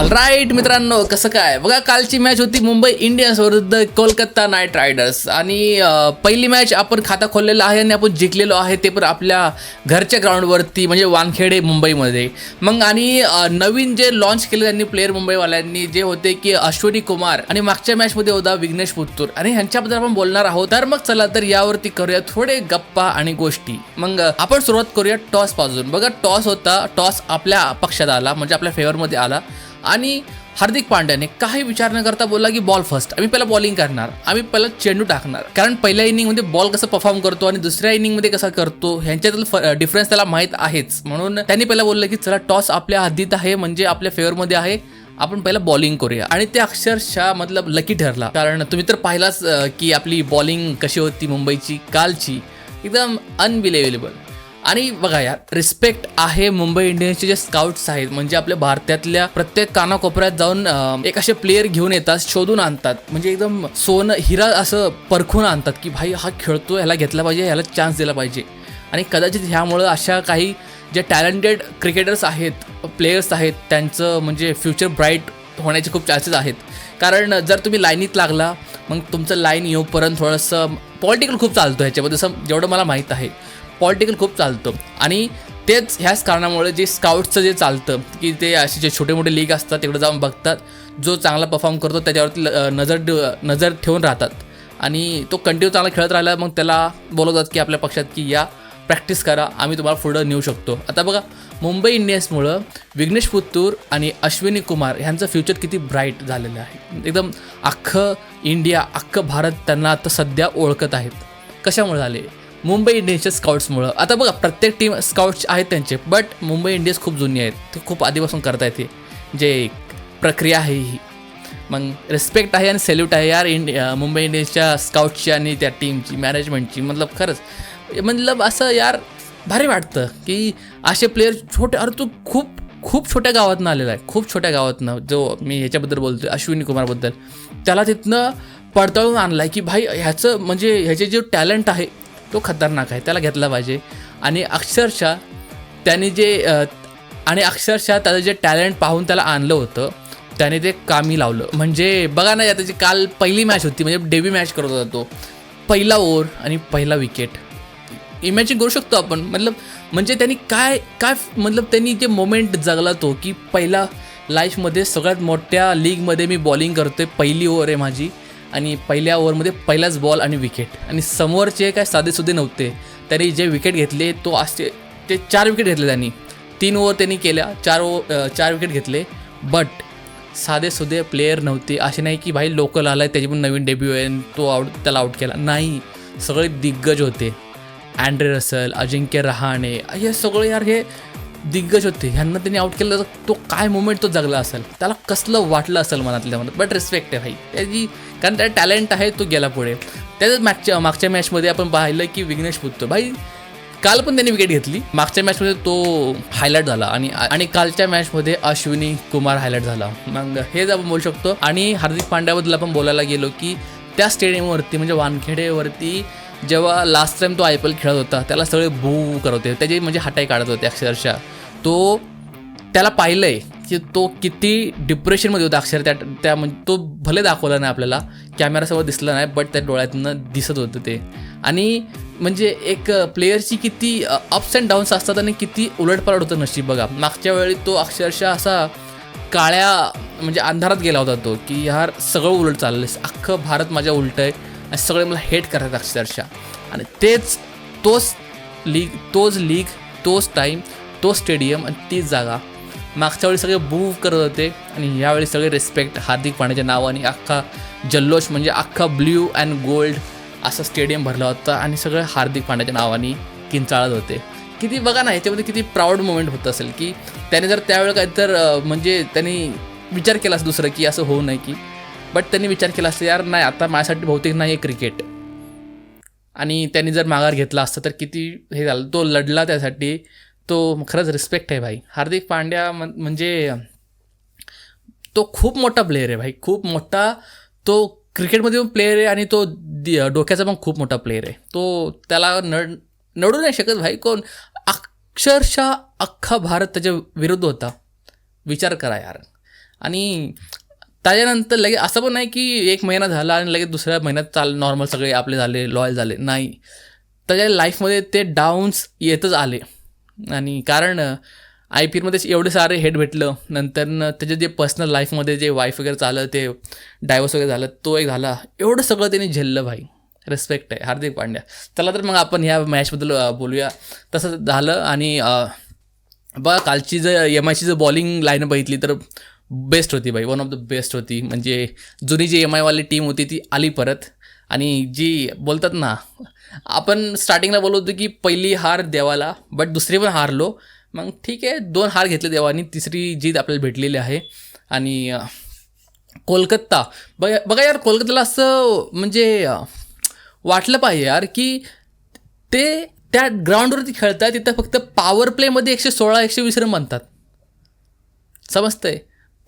All right मित्रांनो, कसं काय बघा, कालची मॅच होती मुंबई इंडियन्स विरुद्ध कोलकाता नाईट रायडर्स आणि पहिली मॅच आपण खाता खोललेला आहे आणि आपण जिंकलेलो आहे, ते पण आपल्या घरच्या ग्राउंडवरती म्हणजे वानखेडे मुंबईमध्ये. मग आणि नवीन जे लॉन्च केले त्यांनी प्लेयर मुंबईवाल्यांनी जे होते की अश्विनी कुमार आणि मागच्या मॅचमध्ये होता विघ्नेश पुत्तूर आणि ह्यांच्याबद्दल आपण बोलणार आहोत. तर मग चला तर यावरती करूया थोडे गप्पा आणि गोष्टी. मग आपण सुरुवात करूया टॉस पासून. बघा, टॉस होता, टॉस आपल्या पक्षात आला म्हणजे आपल्या फेवरमध्ये आला आणि हार्दिक पांड्याने काही विचार न करता बोलला की बॉल फर्स्ट, आम्ही पहिला बॉलिंग करणार, आम्ही पहिला चेंडू टाकणार. कारण पहिल्या इनिंगमध्ये बॉल कसं परफॉर्म करतो आणि दुसऱ्या इनिंगमध्ये कसा करतो ह्यांच्यातील डिफरन्स त्याला माहीत आहेच. म्हणून त्यांनी पहिला बोललं की चला टॉस आपल्या हद्दीत आहे म्हणजे आपल्या फेवरमध्ये आहे, आपण पहिला बॉलिंग करूया. आणि ते अक्षरशः मतलब लकी ठरला. कारण तुम्ही तर पाहिलाच की आपली बॉलिंग कशी होती मुंबईची कालची, एकदम अनबिलिव्हेबल. आणि बघा यार, रिस्पेक्ट आहे मुंबई इंडियन्सचे जे स्काउट्स आहेत, म्हणजे आपल्या भारतातल्या प्रत्येक कानाकोपऱ्यात जाऊन एक असे प्लेयर घेऊन येतात, शोधून आणतात, म्हणजे एकदम सोनं हिरा असं परखून आणतात की भाई हा खेळतो, ह्याला घेतला पाहिजे, ह्याला चान्स दिला पाहिजे. आणि कदाचित ह्यामुळं अशा काही जे टॅलेंटेड क्रिकेटर्स आहेत, प्लेयर्स आहेत, त्यांचं म्हणजे फ्युचर ब्राईट होण्याचे खूप चान्सेस आहेत. कारण जर तुम्ही लाईनीत लागला, मग तुमचं लाईन येऊपर्यंत थोडंसं पॉलिटिकल खूप चालतं ह्याच्यामध्ये, असं जेवढं मला माहीत आहे पॉलिटिकल खूप चालतं. आणि तेच ह्याच कारणामुळे जे स्काउट्सचं जे चालतं की ते असे जे छोटे मोठे लीग असतात तिकडे जाऊन बघतात, जो चांगला परफॉर्म करतो त्याच्यावरती नजर ठेवून राहतात आणि तो कंटिन्यू चांगला खेळत राहिला, मग त्याला बोलवतात की आपल्या पक्षात की या प्रॅक्टिस करा, आम्ही तुम्हाला पुढं नेऊ शकतो. आता बघा, मुंबई इंडियन्समुळं विघ्नेश पुत्तूर आणि अश्विनी कुमार ह्यांचं फ्युचर किती ब्राईट झालेलं आहे. एकदम अख्खं इंडिया, अख्खं भारत त्यांना आता सध्या ओळखत आहेत. कशामुळे झाले? मुंबई इंडियन्सच्या स्काउट्समुळं. आता बघा, प्रत्येक टीम स्काउट्स आहेत त्यांचे, बट मुंबई इंडियन्स खूप जुनी आहेत, ते खूप आधीपासून करता येते जे प्रक्रिया आहे ही. मग रिस्पेक्ट आहे आणि सॅल्यूट आहे यार मुंबई इंडियन्सच्या स्काउट्सची आणि त्या टीमची, मॅनेजमेंटची. मतलब खरंच मतलब असं यार भारी वाटतं की असे प्लेयर छोटे, अरे तू खूप छोट्या गावातनं आलेला आहे, खूप छोट्या गावातनं, जो मी ह्याच्याबद्दल बोलतो अश्विनी कुमारबद्दल, त्याला तिथनं पडताळून आणला आहे की भाई ह्याचं म्हणजे ह्याचे जे टॅलेंट आहे तो खतरनाक आहे, त्याला घेतला पाहिजे. आणि अक्षरशः त्याचं जे टॅलेंट पाहून त्याला आणलं होतं, त्याने ते कामी लावलं. म्हणजे बघा ना, त्याची काल पहिली मॅच होती, म्हणजे डेब्यू मॅच करत होता तो, पहिला ओव्हर आणि पहिला विकेट. इमॅजिन करू शकतो आपण, म्हणजे त्यांनी काय त्यांनी जे मोमेंट जगला तो की पहिला लाईफमध्ये सगळ्यात मोठ्या लीगमध्ये मी बॉलिंग करतोय, पहिली ओव्हर आहे माझी आणि पहिल्या ओव्हरमध्ये पहिलाच बॉल आणि विकेट. आणि समोरचे काय साधेसुधे नव्हते, त्यांनी जे विकेट घेतले तो असते ते 4 विकेट घेतले त्यांनी, 3 ओव्हर त्यांनी केल्या, 4 विकेट घेतले. बट साधेसुधे प्लेयर नव्हते, असे नाही की भाई लोकल आला आहे त्याची पण नवीन डेब्यू आहे त्याला आउट केला, नाही. सगळे दिग्गज होते, अँड्रे रसल, अजिंक्य रहाणे, हे सगळे यार हे दिग्गज होते. ह्यांना त्यांनी आउट केलं तर तो काय मोमेंट तो जगला असेल, त्याला कसलं वाटलं असेल मनातल्या मनात. बट रिस्पेक्ट आहे भाई त्याची, कारण त्याला टॅलेंट आहे, तो गेला पुढे. त्याच्याच मागच्या मॅचमध्ये आपण पाहिलं की विघ्नेश पुत्तूर भाई काल पण त्यांनी विकेट घेतली, मागच्या मॅचमध्ये तो हायलाईट झाला आणि कालच्या मॅचमध्ये अश्विनी कुमार हायलाईट झाला. मग हेच आपण बोलू शकतो. आणि हार्दिक पांड्याबद्दल आपण बोलायला गेलो की त्या स्टेडियमवरती म्हणजे वानखेडेवरती जेव्हा लास्ट टाइम तो IPL खेळत होता, त्याला सगळे बू करत होते, त्याची म्हणजे हटाई काढत होते अक्षरशः. त्याला पाहिलं आहे की तो किती डिप्रेशनमध्ये होता त्या म्हणजे तो भले दाखवला नाही आपल्याला, कॅमेरासमोर दिसलं नाही, बट त्या डोळ्यातनं दिसत होतं ते. आणि म्हणजे एक प्लेयरची किती अप्स अँड डाऊन्स असतात आणि किती उलटपालट होतं नशीब. बघा, मागच्या वेळी तो अक्षरशः असा काळ्या म्हणजे अंधारात गेला होता तो की यार सगळं उलट चाललं आहे, अख्खं भारत माझ्या उलटं आहे आणि सगळे मला हेट करतात अक्षरशः. आणि तोच लीग तोच टाईम, तो स्टेडियम आणि तीच जागा. मागच्या वेळी सगळे बूव करत होते आणि यावेळी सगळे रिस्पेक्ट हार्दिक पांड्याच्या नावाने, अख्खा जल्लोष म्हणजे अख्खा ब्ल्यू अँड गोल्ड असं स्टेडियम भरला होता आणि सगळे हार्दिक पांड्याच्या नावाने किंचाळत होते. किती बघा ना, याच्यामध्ये किती प्राऊड मोमेंट होत असेल की त्याने जर त्यावेळेला काय तर म्हणजे त्यांनी विचार केला असं दुसरं की असं होऊ नये की, बट त्यांनी विचार केला असतं यार नाही, आता माझ्यासाठी बहुतेक नाही आहे क्रिकेट. आणि त्यांनी जर माघार घेतला असतं तर किती हे झालं, तो लढला त्यासाठी, तो खरंच रिस्पेक्ट आहे भाई. हार्दिक पांड्या म्हणजे तो खूप मोठा प्लेयर आहे भाई, खूप मोठा. तो क्रिकेटमध्ये पण प्लेयर आहे आणि तो डोक्याचा पण खूप मोठा प्लेयर आहे. तो त्याला नडू नाही शकत भाई कोण. अक्षरशः अख्खा भारत त्याच्या विरुद्ध होता, विचार करा यार. आणि त्याच्यानंतर लगेच असं पण नाही की 1 महिना झाला आणि लगेच दुसऱ्या महिन्यात नॉर्मल सगळे आपले झाले, लॉयल झाले, नाही. त्याच्या लाईफमध्ये ते डाऊन्स येतच आले. आणि कारण आय पी एलमध्ये एवढे सारे हेट भेटलं, नंतर त्याचे जे पर्सनल लाईफमध्ये जे वाईफ वगैरे चाललं, ते डायव्होर्स वगैरे झालं, तो एक झाला. एवढं सगळं त्यांनी झेललं भाई. रिस्पेक्ट आहे हार्दिक पांड्या. चला तर मग आपण ह्या मॅचबद्दल बोलूया. तसं झालं. आणि बघा कालची जर एम आयची जर बॉलिंग लाईन बघितली तर बेस्ट होती भाई, वन ऑफ द बेस्ट होती. म्हणजे जुनी जी एम आयवाली टीम होती ती आली परत. आणि जी बोलतात ना, आपण स्टार्टिंगला बोलत होतो की पहिली हार देवाला, बट दुसरी पण हारलो. मग ठीक आहे, 2 हार घेतले देवानी, तिसरी जीत आपल्याला भेटलेली आहे. आणि कोलकाता बघा यार, कोलकाताला असं म्हणजे वाटलं पाहिजे यार की ते त्या ग्राउंडवरती खेळत आहे, तिथं फक्त पॉवर प्लेमध्ये 116-120 रन बनतात. समजतंय?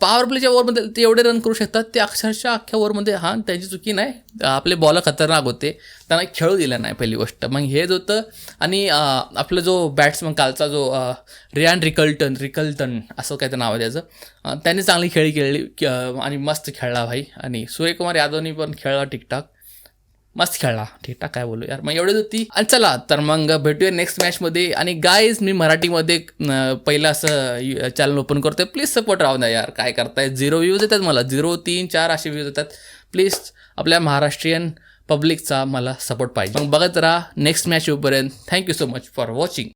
पॉवर प्लेच्या ओव्हरमध्ये ते एवढे रन करू शकतात, ते अक्षरशः अख्ख्या ओव्हरमध्ये. हां, त्यांची चुकी नाही, आपले बॉलर खतरनाक होते, त्यांना खेळू दिलं नाही पहिली गोष्ट. मग हेच होतं. आणि आपला जो बॅट्समन कालचा जो रियान रिकल्टन असं काय तर नाव आहे त्याचं, त्यांनी चांगली खेळली आणि मस्त खेळला भाई. आणि सूर्यकुमार यादवनी पण खेळला ठीकठाक, मस्त खेळला ठीकठाक, काय बोलू यार. मग एवढीच होती. आणि चला तर मग भेटूया नेक्स्ट मॅचमध्ये. आणि गाईज, मी मराठीमध्ये पहिलं असं चॅनल ओपन करतोय, प्लीज सपोर्ट राहू द्या यार. काय करताय, 0 व्ह्यूज येतात मला, 0, 3, 4 असे व्ह्यूज येतात. प्लीज आपल्या महाराष्ट्रीयन पब्लिकचा मला सपोर्ट पाहिजे. मग बघत राहा नेक्स्ट मॅच येऊपर्यंत. Thank you so much for watching.